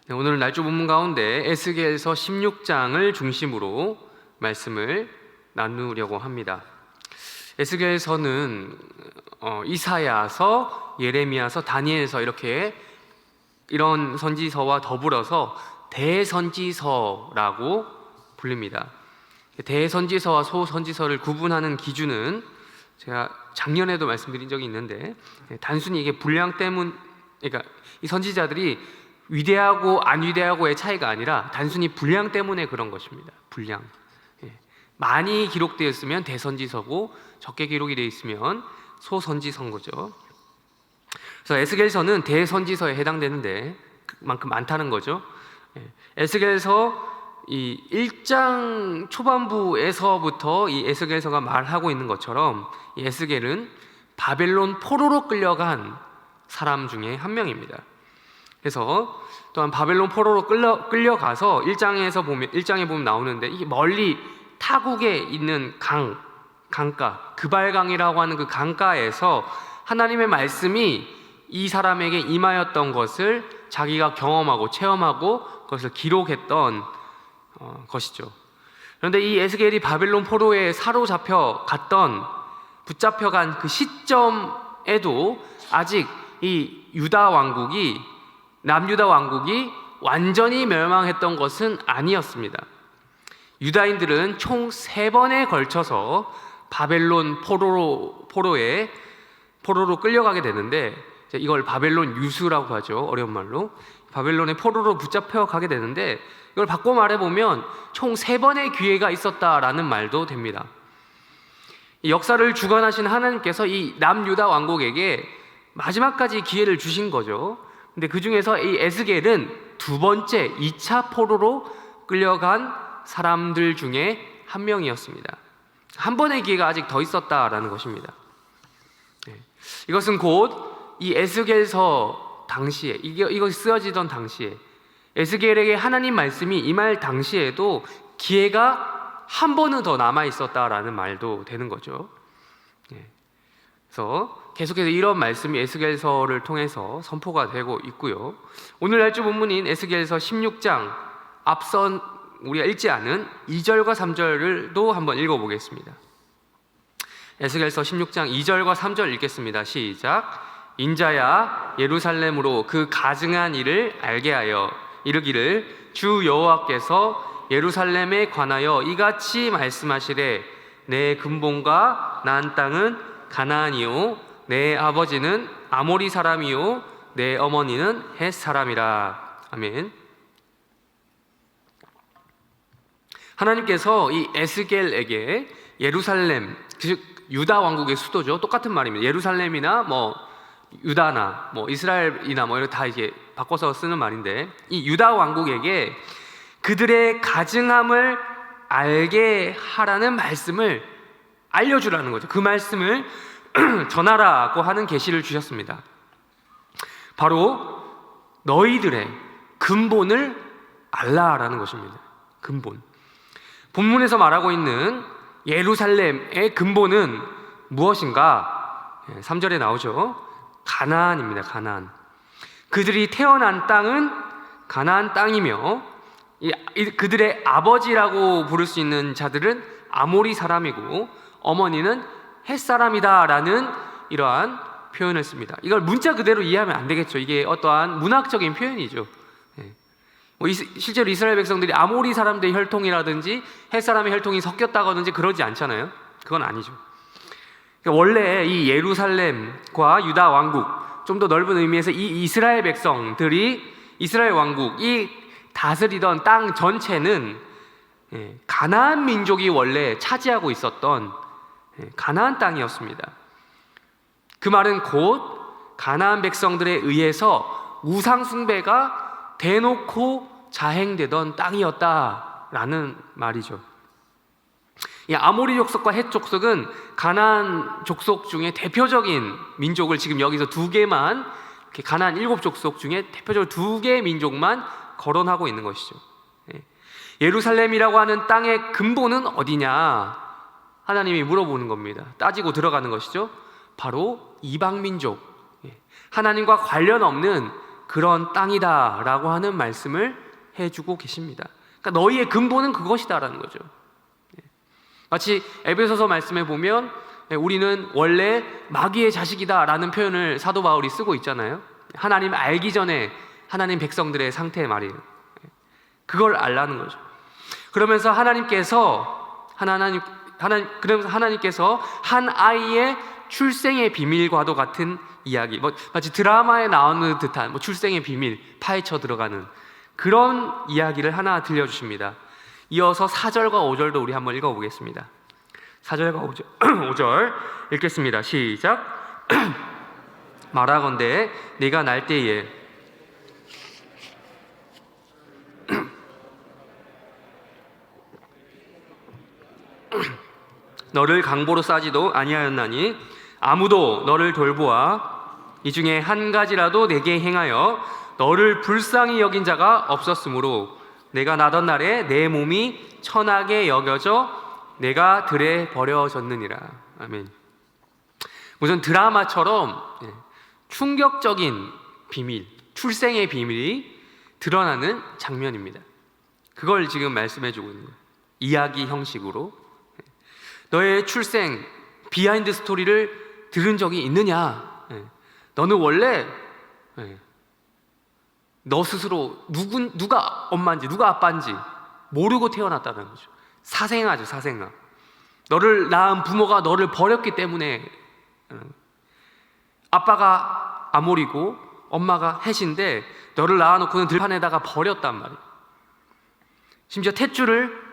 네, 오늘 날조 본문 가운데 에스겔서 16장을 중심으로 말씀을 나누려고 합니다. 에스겔서는 이사야서, 예레미야서, 다니엘서 이런 선지서와 더불어서 대선지서라고 불립니다. 대선지서와 소선지서를 구분하는 기준은 제가 작년에도 말씀드린 적이 있는데, 단순히 이게 분량 때문, 그러니까 이 선지자들이 위대하고 안 위대하고의 차이가 아니라 단순히 분량 때문에 그런 것입니다. 분량. 많이 기록되었으면 대선지서고 적게 기록이 되어 있으면 소선지서인 거죠. 그래서 에스겔서는 대선지서에 해당되는데 그만큼 많다는 거죠. 에스겔서 이 1장 초반부에서부터 이 에스겔서가 말하고 있는 것처럼 이 에스겔은 바벨론 포로로 끌려간 사람 중에 한 명입니다. 그래서 또한 바벨론 포로로 끌려가서 1장에 보면 나오는데, 이게 멀리 타국에 있는 강가, 그발강이라고 하는 그 강가에서 하나님의 말씀이 이 사람에게 임하였던 것을 자기가 경험하고 체험하고 그것을 기록했던 것이죠. 그런데 이 에스겔이 바벨론 포로에 붙잡혀간 그 시점에도 아직 이 남유다 왕국이 완전히 멸망했던 것은 아니었습니다. 유다인들은 총 3번에 걸쳐서 바벨론 포로로 끌려가게 되는데, 이걸 바벨론 유수라고 하죠. 어려운 말로. 바벨론의 포로로 붙잡혀 가게 되는데, 이걸 바꿔 말해보면 총 3번의 기회가 있었다라는 말도 됩니다. 이 역사를 주관하신 하나님께서 이 남유다 왕국에게 마지막까지 기회를 주신 거죠. 근데 그 중에서 이 에스겔은 2번째 2차 포로로 끌려간 사람들 중에 한 명이었습니다. 한 번의 기회가 아직 더 있었다라는 것입니다. 이것은 곧 이 에스겔서 당시에, 이것이 쓰여지던 당시에, 에스겔에게 하나님 말씀이 임할 당시에도 기회가 한 번은 더 남아 있었다라는 말도 되는 거죠. 그래서 계속해서 이런 말씀이 에스겔서를 통해서 선포가 되고 있고요. 오늘 날조 본문인 에스겔서 16장 앞선 우리가 읽지 않은 2절과 3절을도 한번 읽어보겠습니다. 에스겔서 16장 2절과 3절 읽겠습니다. 시작. 인자야, 예루살렘으로 그 가증한 일을 알게 하여 이르기를, 주 여호와께서 예루살렘에 관하여 이같이 말씀하시되, 내 근본과 난 땅은 가나안이요 내 아버지는 아모리 사람이요 내 어머니는 헷 사람이라. 아멘. 하나님께서 이 에스겔에게 예루살렘, 즉 유다 왕국의 수도죠. 똑같은 말입니다. 예루살렘이나 유다나 이스라엘이나 이런 다 이게 바꿔서 쓰는 말인데, 이 유다 왕국에게 그들의 가증함을 알게 하라는 말씀을 알려주라는 거죠. 그 말씀을 전하라고 하는 계시를 주셨습니다. 바로 너희들의 근본을 알라라는 것입니다. 근본. 본문에서 말하고 있는 예루살렘의 근본은 무엇인가? 3절에 나오죠. 가나안입니다. 가나안. 그들이 태어난 땅은 가나안 땅이며, 그들의 아버지라고 부를 수 있는 자들은 아모리 사람이고 어머니는 헷 사람이다라는 이러한 표현을 씁니다. 이걸 문자 그대로 이해하면 안 되겠죠. 이게 어떠한 문학적인 표현이죠. 실제로 이스라엘 백성들이 아모리 사람들의 혈통이라든지 헷 사람의 혈통이 섞였다거든지 그러지 않잖아요. 그건 아니죠. 원래 이 예루살렘과 유다 왕국, 좀 더 넓은 의미에서 이 이스라엘 백성들이, 이스라엘 왕국이 다스리던 땅 전체는 가나안 민족이 원래 차지하고 있었던 가나안 땅이었습니다. 그 말은 곧 가나안 백성들에 의해서 우상 숭배가 대놓고 자행되던 땅이었다라는 말이죠. 이 아모리 족속과 헷 족속은 가나안 족속 중에 대표적인 민족을 지금 여기서 2개만, 가나안 7족속 중에 대표적으로 2개의 민족만 거론하고 있는 것이죠. 예루살렘이라고 하는 땅의 근본은 어디냐? 하나님이 물어보는 겁니다. 따지고 들어가는 것이죠. 바로 이방 민족, 하나님과 관련 없는 그런 땅이다라고 하는 말씀을 해주고 계십니다. 그러니까 너희의 근본은 그것이다라는 거죠. 마치 에베소서 말씀에 보면 우리는 원래 마귀의 자식이다라는 표현을 사도 바울이 쓰고 있잖아요. 하나님 알기 전에 하나님 백성들의 상태 말이에요. 그걸 알라는 거죠. 그러면서 하나님께서 한 아이의 출생의 비밀과도 같은 이야기, 마치 드라마에 나오는 듯한 출생의 비밀 파헤쳐 들어가는 그런 이야기를 하나 들려주십니다. 이어서 4절과 5절도 우리 한번 읽어보겠습니다. 4절과 5절 읽겠습니다. 시작. 말하건대 네가 날 때에 너를 강보로 싸지도 아니하였나니 아무도 너를 돌보아 이 중에 한 가지라도 내게 행하여 너를 불쌍히 여긴 자가 없었으므로 내가 나던 날에 내 몸이 천하게 여겨져 내가 들에 버려졌느니라. 아멘. 무슨 드라마처럼 충격적인 비밀, 출생의 비밀이 드러나는 장면입니다. 그걸 지금 말씀해주고 있는 거예요. 이야기 형식으로. 너의 출생 비하인드 스토리를 들은 적이 있느냐? 너는 원래 너 스스로 누가 엄마인지 누가 아빠인지 모르고 태어났다는 거죠. 사생아죠, 사생아. 너를 낳은 부모가 너를 버렸기 때문에 아빠가 아모리고 엄마가 햇인데 너를 낳아놓고는 들판에다가 버렸단 말이에요. 심지어 탯줄을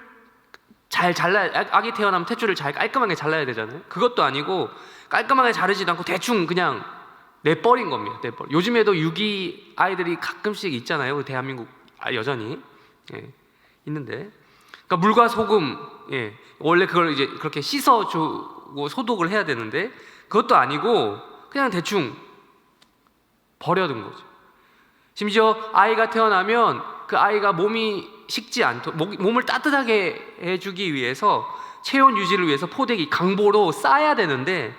잘 잘라야, 아기 태어나면 탯줄을 잘 깔끔하게 잘라야 되잖아요. 그것도 아니고 깔끔하게 자르지도 않고 대충 그냥 내버린 겁니다. 내버려. 요즘에도 유기 아이들이 가끔씩 있잖아요. 대한민국 여전히 있는데, 그러니까 물과 소금, 원래 그걸 이제 그렇게 씻어주고 소독을 해야 되는데 그것도 아니고 그냥 대충 버려둔 거죠. 심지어 아이가 태어나면 그 아이가 몸이 식지 않도록 몸을 따뜻하게 해주기 위해서 체온 유지를 위해서 포대기 강보로 싸야 되는데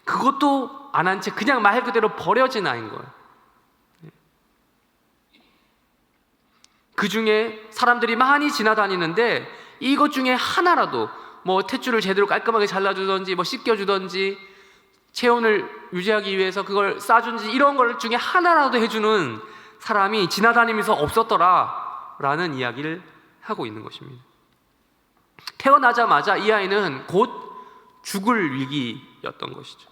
그것도 안 한 채 그냥 말 그대로 버려진 아이인 거예요. 그 중에 사람들이 많이 지나다니는데 이것 중에 하나라도 탯줄을 제대로 깔끔하게 잘라주던지 씻겨주던지 체온을 유지하기 위해서 그걸 싸준지 이런 걸 중에 하나라도 해주는 사람이 지나다니면서 없었더라 라는 이야기를 하고 있는 것입니다. 태어나자마자 이 아이는 곧 죽을 위기였던 것이죠.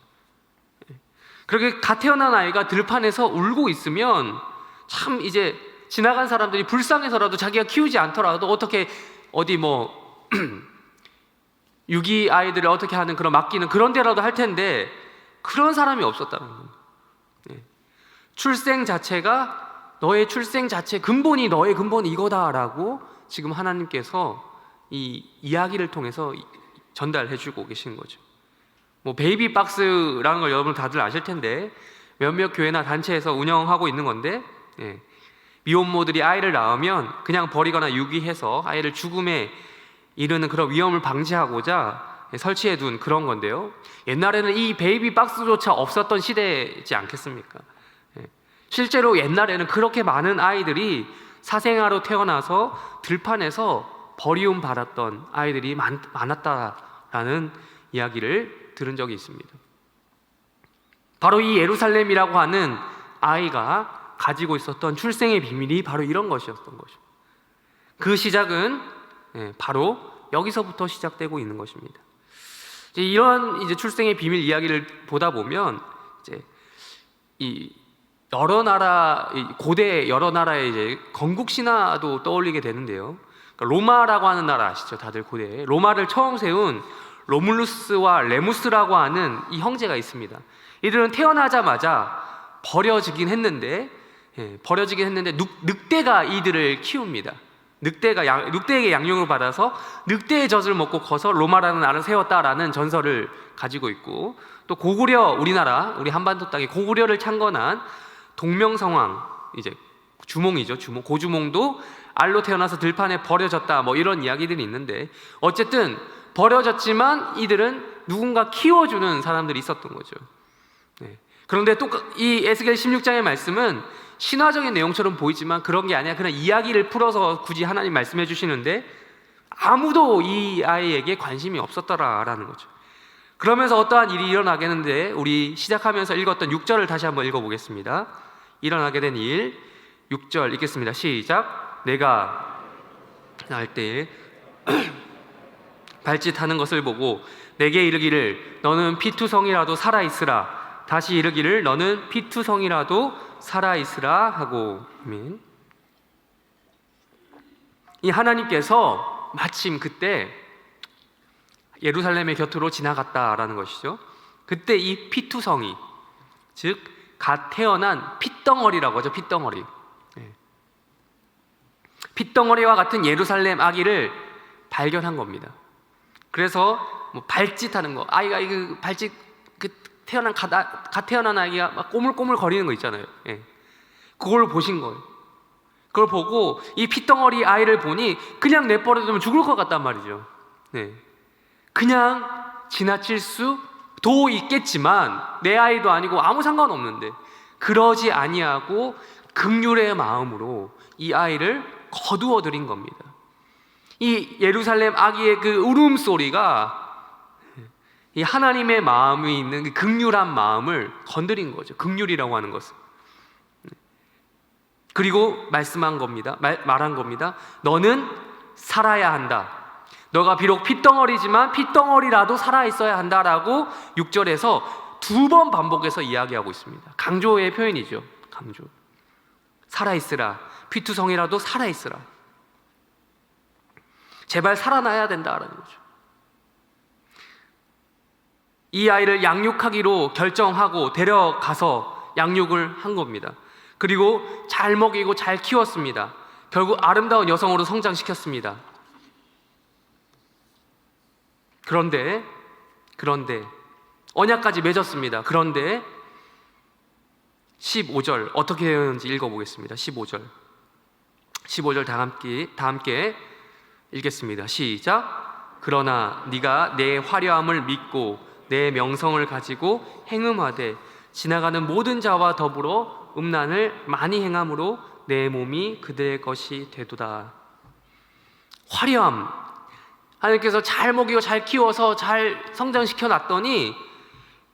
그렇게 갓 태어난 아이가 들판에서 울고 있으면 참 이제 지나간 사람들이 불쌍해서라도 자기가 키우지 않더라도 어떻게 어디 유기 아이들을 어떻게 하는 그런 맡기는 그런 데라도 할 텐데 그런 사람이 없었다는 겁니다. 출생 자체가 너의 출생 자체 근본이 너의 근본이 이거다라고 지금 하나님께서 이 이야기를 통해서 전달해주고 계신 거죠. 베이비 박스라는 걸 여러분 다들 아실 텐데 몇몇 교회나 단체에서 운영하고 있는 건데 미혼모들이 아이를 낳으면 그냥 버리거나 유기해서 아이를 죽음에 이르는 그런 위험을 방지하고자 설치해둔 그런 건데요. 옛날에는 이 베이비 박스조차 없었던 시대이지 않겠습니까? 실제로 옛날에는 그렇게 많은 아이들이 사생아로 태어나서 들판에서 버리움 받았던 아이들이 많았다라는 이야기를 들은 적이 있습니다. 바로 이 예루살렘이라고 하는 아이가 가지고 있었던 출생의 비밀이 바로 이런 것이었던 거죠. 그 시작은 바로 여기서부터 시작되고 있는 것입니다. 이런 출생의 비밀 이야기를 보다 보면 이 여러 나라, 고대 여러 나라의 건국 신화도 떠올리게 되는데요. 그러니까 로마라고 하는 나라 아시죠? 다들 고대에 로마를 처음 세운 로물루스와 레무스라고 하는 이 형제가 있습니다. 이들은 태어나자마자 버려지긴 했는데 늑대가 이들을 키웁니다. 늑대에게 양육을 받아서 늑대의 젖을 먹고 커서 로마라는 나라를 세웠다라는 전설을 가지고 있고, 또 고구려, 우리 한반도 땅에 고구려를 창건한 동명성왕, 주몽이죠. 고주몽도 알로 태어나서 들판에 버려졌다 이런 이야기들이 있는데, 어쨌든 버려졌지만 이들은 누군가 키워주는 사람들이 있었던 거죠. 그런데 또 이 에스겔 16장의 말씀은 신화적인 내용처럼 보이지만 그런 게 아니라 그냥 이야기를 풀어서 굳이 하나님 말씀해 주시는데 아무도 이 아이에게 관심이 없었더라라는 거죠. 그러면서 어떠한 일이 일어나겠는데 우리 시작하면서 읽었던 6절을 다시 한번 읽어보겠습니다. 일어나게 된 일 6절 읽겠습니다. 시작. 내가 날 때 발짓하는 것을 보고 내게 이르기를 너는 피투성이라도 살아있으라. 다시 이르기를 너는 피투성이라도 살아있으라 하고. 아멘. 이 하나님께서 마침 그때 예루살렘의 곁으로 지나갔다라는 것이죠. 그때 이 피투성이, 즉 갓 태어난 핏덩어리라고 하죠. 핏덩어리. 핏덩어리와 같은 예루살렘 아기를 발견한 겁니다. 그래서 뭐 발짓하는 거, 아이가 그 발짓 갓 태어난 아기가 막 꼬물꼬물 거리는 거 있잖아요. 그걸 보신 거예요. 그걸 보고 이 핏덩어리 아이를 보니 그냥 내버려두면 죽을 것 같단 말이죠. 그냥 지나칠 수도 있겠지만 내 아이도 아니고 아무 상관없는데 그러지 아니하고 긍휼의 마음으로 이 아이를 거두어 들인 겁니다. 이 예루살렘 아기의 그 울음소리가 이 하나님의 마음이 있는 그 긍휼한 마음을 건드린 거죠. 긍휼이라고 하는 것은. 그리고 말씀한 겁니다. 말한 겁니다. 너는 살아야 한다. 너가 비록 핏덩어리지만 핏덩어리라도 살아있어야 한다라고 6절에서 2번 반복해서 이야기하고 있습니다. 강조의 표현이죠. 강조. 살아있으라. 피투성이라도 살아있으라. 제발 살아나야 된다라는 거죠. 이 아이를 양육하기로 결정하고 데려가서 양육을 한 겁니다. 그리고 잘 먹이고 잘 키웠습니다. 결국 아름다운 여성으로 성장시켰습니다. 그런데 언약까지 맺었습니다. 그런데 15절 어떻게 되었는지 읽어보겠습니다. 15절 다 함께 읽겠습니다. 시작. 그러나 네가 내 화려함을 믿고 내 명성을 가지고 행음하되 지나가는 모든 자와 더불어 음란을 많이 행함으로 내 몸이 그들의 것이 되도다. 화려함, 하나님께서 잘 먹이고 잘 키워서 잘 성장시켜 놨더니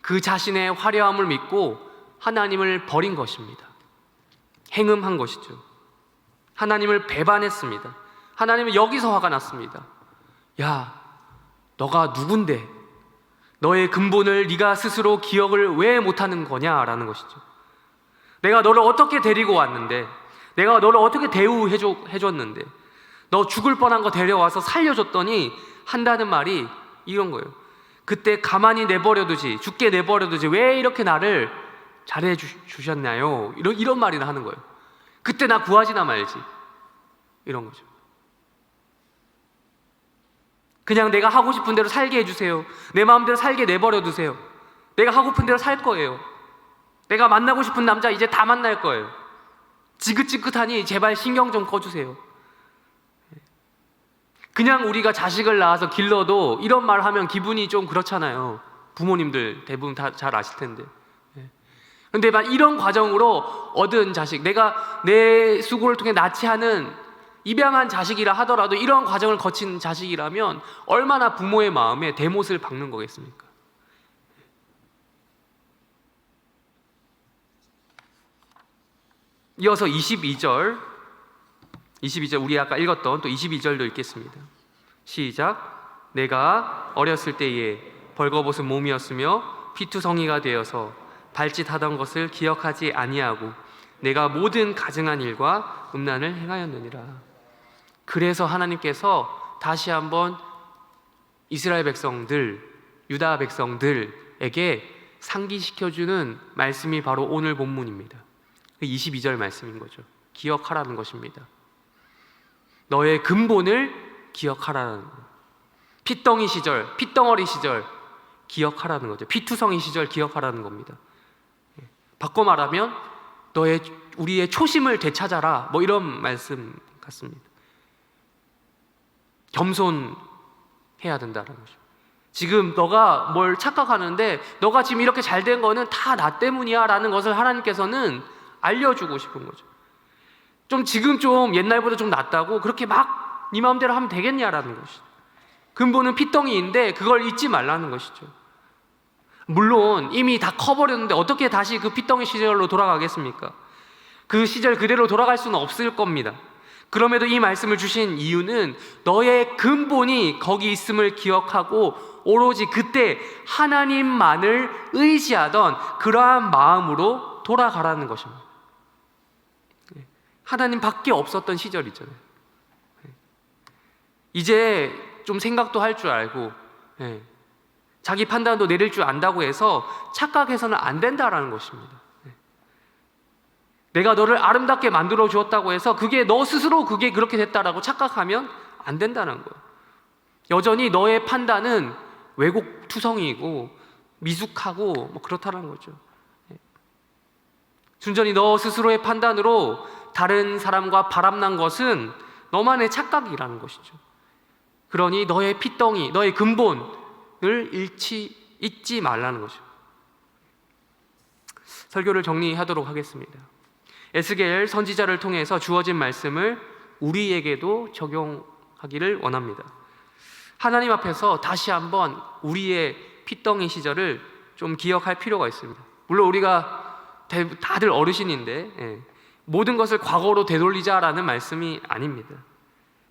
그 자신의 화려함을 믿고 하나님을 버린 것입니다. 행음한 것이죠. 하나님을 배반했습니다. 하나님은 여기서 화가 났습니다. 야, 너가 누군데 너의 근본을 네가 스스로 기억을 왜 못하는 거냐라는 것이죠. 내가 너를 어떻게 데리고 왔는데, 내가 너를 어떻게 대우해줬는데, 너 죽을 뻔한 거 데려와서 살려줬더니 한다는 말이 이런 거예요. 그때 가만히 내버려두지, 죽게 내버려두지 왜 이렇게 나를 잘해주셨나요? 이런 말이나 하는 거예요. 그때 나 구하지나 말지, 이런 거죠. 그냥 내가 하고 싶은 대로 살게 해주세요. 내 마음대로 살게 내버려두세요. 내가 하고픈 대로 살 거예요. 내가 만나고 싶은 남자 이제 다 만날 거예요. 지긋지긋하니 제발 신경 좀 꺼주세요. 그냥 우리가 자식을 낳아서 길러도 이런 말 하면 기분이 좀 그렇잖아요. 부모님들 대부분 다 잘 아실 텐데. 근데 막 이런 과정으로 얻은 자식, 내가 내 수고를 통해 낳지 않은 입양한 자식이라 하더라도 이런 과정을 거친 자식이라면 얼마나 부모의 마음에 대못을 박는 거겠습니까? 이어서 22절 우리 아까 읽었던 또 22절도 읽겠습니다. 시작. 내가 어렸을 때에 벌거벗은 몸이었으며 피투성이가 되어서 발짓하던 것을 기억하지 아니하고 내가 모든 가증한 일과 음란을 행하였느니라. 그래서 하나님께서 다시 한번 이스라엘 백성들, 유다 백성들에게 상기시켜주는 말씀이 바로 오늘 본문입니다. 22절 말씀인 거죠. 기억하라는 것입니다. 너의 근본을 기억하라는 거예요. 핏덩이 시절, 핏덩어리 시절 기억하라는 거죠. 피투성이 시절 기억하라는 겁니다. 바꿔 말하면 우리의 초심을 되찾아라, 뭐 이런 말씀 같습니다. 겸손해야 된다는 거죠. 지금 너가 뭘 착각하는데 너가 지금 이렇게 잘 된 거는 다 나 때문이야 라는 것을 하나님께서는 알려주고 싶은 거죠. 지금 좀 옛날보다 좀 낫다고 그렇게 막 네 마음대로 하면 되겠냐라는 것이죠. 근본은 피덩이인데 그걸 잊지 말라는 것이죠. 물론 이미 다 커버렸는데 어떻게 다시 그 피덩이 시절로 돌아가겠습니까? 그 시절 그대로 돌아갈 수는 없을 겁니다. 그럼에도 이 말씀을 주신 이유는 너의 근본이 거기 있음을 기억하고 오로지 그때 하나님만을 의지하던 그러한 마음으로 돌아가라는 것입니다. 하나님 밖에 없었던 시절이잖아요. 이제 좀 생각도 할 줄 알고 자기 판단도 내릴 줄 안다고 해서 착각해서는 안 된다라는 것입니다. 내가 너를 아름답게 만들어 주었다고 해서 그게 너 스스로 그게 그렇게 됐다라고 착각하면 안 된다는 거예요. 여전히 너의 판단은 왜곡투성이고 미숙하고 뭐 그렇다는 거죠. 순전히 너 스스로의 판단으로 다른 사람과 바람난 것은 너만의 착각이라는 것이죠. 그러니 너의 피덩이, 너의 근본을 잊지 말라는 거죠. 설교를 정리하도록 하겠습니다. 에스겔 선지자를 통해서 주어진 말씀을 우리에게도 적용하기를 원합니다. 하나님 앞에서 다시 한번 우리의 피덩이 시절을 좀 기억할 필요가 있습니다. 물론 우리가 다들 어르신인데 모든 것을 과거로 되돌리자라는 말씀이 아닙니다.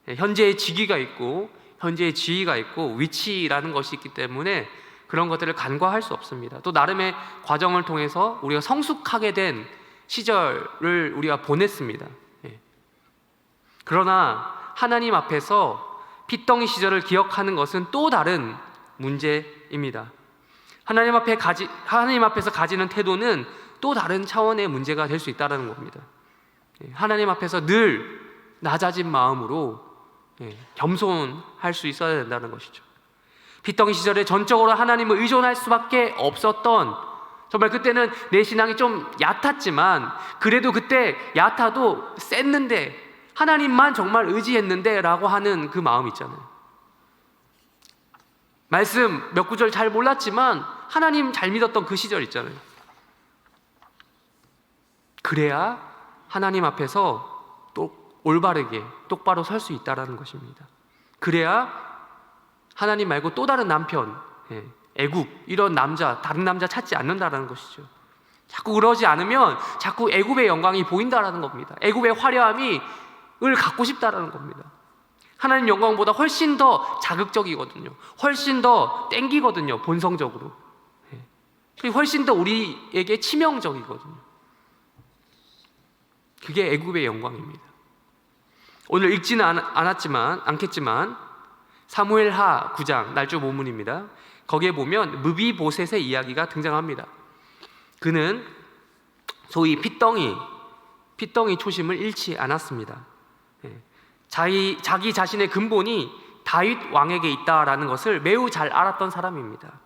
현재의 직위가 있고 현재의 지위가 있고 위치라는 것이 있기 때문에 그런 것들을 간과할 수 없습니다. 또 나름의 과정을 통해서 우리가 성숙하게 된 시절을 우리가 보냈습니다. 그러나 하나님 앞에서 피덩이 시절을 기억하는 것은 또 다른 문제입니다. 하나님 앞에서 가지는 태도는 또 다른 차원의 문제가 될 수 있다는 겁니다. 하나님 앞에서 늘 낮아진 마음으로 겸손할 수 있어야 된다는 것이죠. 피덩이 시절에 전적으로 하나님을 의존할 수밖에 없었던, 정말 그때는 내 신앙이 좀 얕았지만 그래도 그때 얕아도 셌는데 하나님만 정말 의지했는데 라고 하는 그 마음 있잖아요. 말씀 몇 구절 잘 몰랐지만 하나님 잘 믿었던 그 시절 있잖아요. 그래야 하나님 앞에서 또 올바르게 똑바로 설 수 있다는 것입니다. 그래야 하나님 말고 또 다른 남편, 애굽 이런 다른 남자 찾지 않는다는 것이죠. 자꾸 그러지 않으면 자꾸 애굽의 영광이 보인다는 겁니다. 애굽의 화려함을 갖고 싶다는 겁니다. 하나님 영광보다 훨씬 더 자극적이거든요. 훨씬 더 땡기거든요. 본성적으로. 훨씬 더 우리에게 치명적이거든요. 그게 애굽의 영광입니다. 오늘 읽지는 않겠지만 사무엘하 9장 날조 본문입니다. 거기에 보면 무비보셋의 이야기가 등장합니다. 그는 소위 피덩이 초심을 잃지 않았습니다. 자기 자신의 근본이 다윗 왕에게 있다라는 것을 매우 잘 알았던 사람입니다.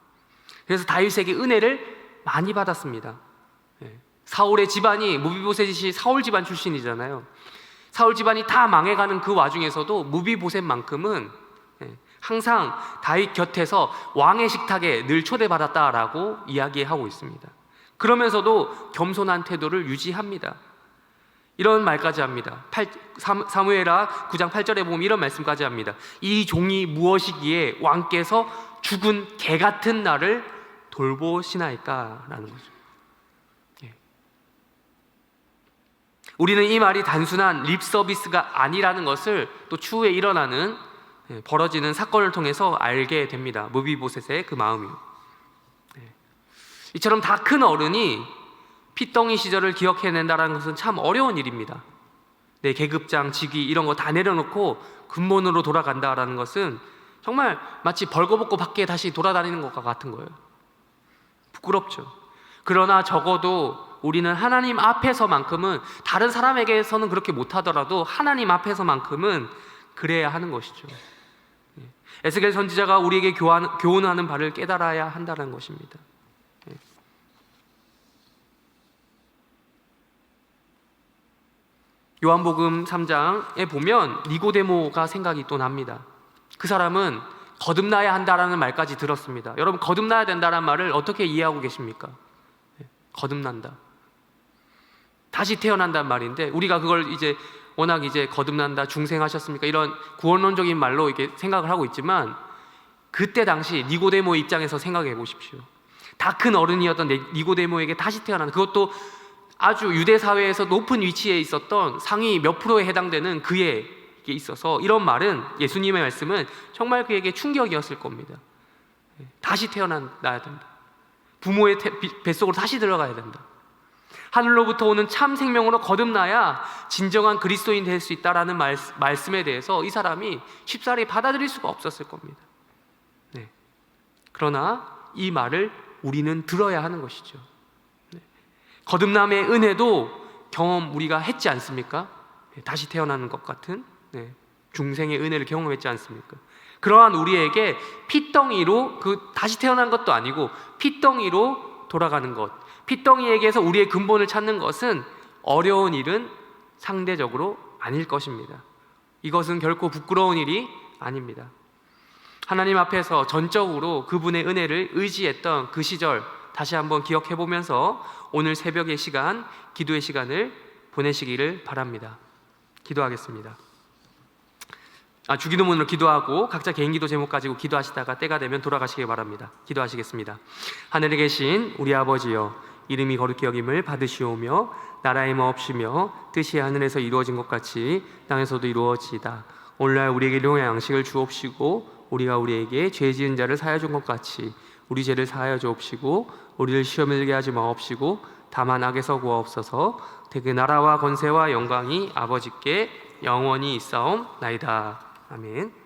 그래서 다윗에게 은혜를 많이 받았습니다. 사울의 집안이, 무비보셋이 사울 집안 출신이잖아요. 사울 집안이 다 망해가는 그 와중에서도 무비보셋만큼은 항상 다윗 곁에서 왕의 식탁에 늘 초대받았다라고 이야기하고 있습니다. 그러면서도 겸손한 태도를 유지합니다. 이런 말까지 합니다. 사무엘하 9장 8절에 보면 이런 말씀까지 합니다. 이 종이 무엇이기에 왕께서 죽은 개 같은 나를 돌보시나이까? 라는 거죠. 우리는 이 말이 단순한 립 서비스가 아니라는 것을 또 추후에 일어나는 벌어지는 사건을 통해서 알게 됩니다. 무비보셋의 그 마음이요. 이처럼 다 큰 어른이 피덩이 시절을 기억해낸다는 것은 참 어려운 일입니다. 내 계급장, 직위 이런 거 다 내려놓고 근본으로 돌아간다라는 것은 정말 마치 벌거벗고 밖에 다시 돌아다니는 것과 같은 거예요. 부끄럽죠. 그러나 적어도 우리는 하나님 앞에서만큼은, 다른 사람에게서는 그렇게 못하더라도 하나님 앞에서만큼은 그래야 하는 것이죠. 에스겔 선지자가 우리에게 교훈하는 바를 깨달아야 한다는 것입니다. 요한복음 3장에 보면 니고데모가 생각이 또 납니다. 그 사람은 거듭나야 한다라는 말까지 들었습니다. 여러분, 거듭나야 된다는 말을 어떻게 이해하고 계십니까? 거듭난다. 다시 태어난단 말인데, 우리가 그걸 이제 워낙 이제 거듭난다, 중생하셨습니까, 이런 구원론적인 말로 이렇게 생각을 하고 있지만, 그때 당시 니고데모의 입장에서 생각해 보십시오. 다 큰 어른이었던 니고데모에게 다시 태어나는, 그것도 아주 유대 사회에서 높은 위치에 있었던 상위 몇 프로에 해당되는 그에게 있어서, 이런 말은, 예수님의 말씀은 정말 그에게 충격이었을 겁니다. 다시 태어나야 된다. 부모의 뱃속으로 다시 들어가야 된다. 하늘로부터 오는 참 생명으로 거듭나야 진정한 그리스도인 될 수 있다라는 말씀에 대해서 이 사람이 쉽사리 받아들일 수가 없었을 겁니다. 네. 그러나 이 말을 우리는 들어야 하는 것이죠. 네. 거듭남의 은혜도 경험 우리가 했지 않습니까? 네. 다시 태어나는 것 같은, 네, 중생의 은혜를 경험했지 않습니까? 그러한 우리에게 핏덩이로, 다시 태어난 것도 아니고 핏덩이로 돌아가는 것, 핏덩이에게서 우리의 근본을 찾는 것은 어려운 일은 상대적으로 아닐 것입니다. 이것은 결코 부끄러운 일이 아닙니다. 하나님 앞에서 전적으로 그분의 은혜를 의지했던 그 시절 다시 한번 기억해 보면서 오늘 새벽의 시간, 기도의 시간을 보내시기를 바랍니다. 기도하겠습니다. 주기도문으로 기도하고 각자 개인 기도 제목 가지고 기도하시다가 때가 되면 돌아가시기 바랍니다. 기도하시겠습니다. 하늘에 계신 우리 아버지여, 이름이 거룩히 여김을 받으시오며 나라의 마옵시며 뜻이 하늘에서 이루어진 것 같이 땅에서도 이루어지이다. 오늘날 우리에게 일용할 양식을 주옵시고 우리가 우리에게 죄 지은 자를 사하여 준 것 같이 우리 죄를 사하여 주옵시고 우리를 시험에 들게 하지 마옵시고 다만 악에서 구하옵소서. 그 나라와 권세와 영광이 아버지께 영원히 있사옵나이다. 아멘.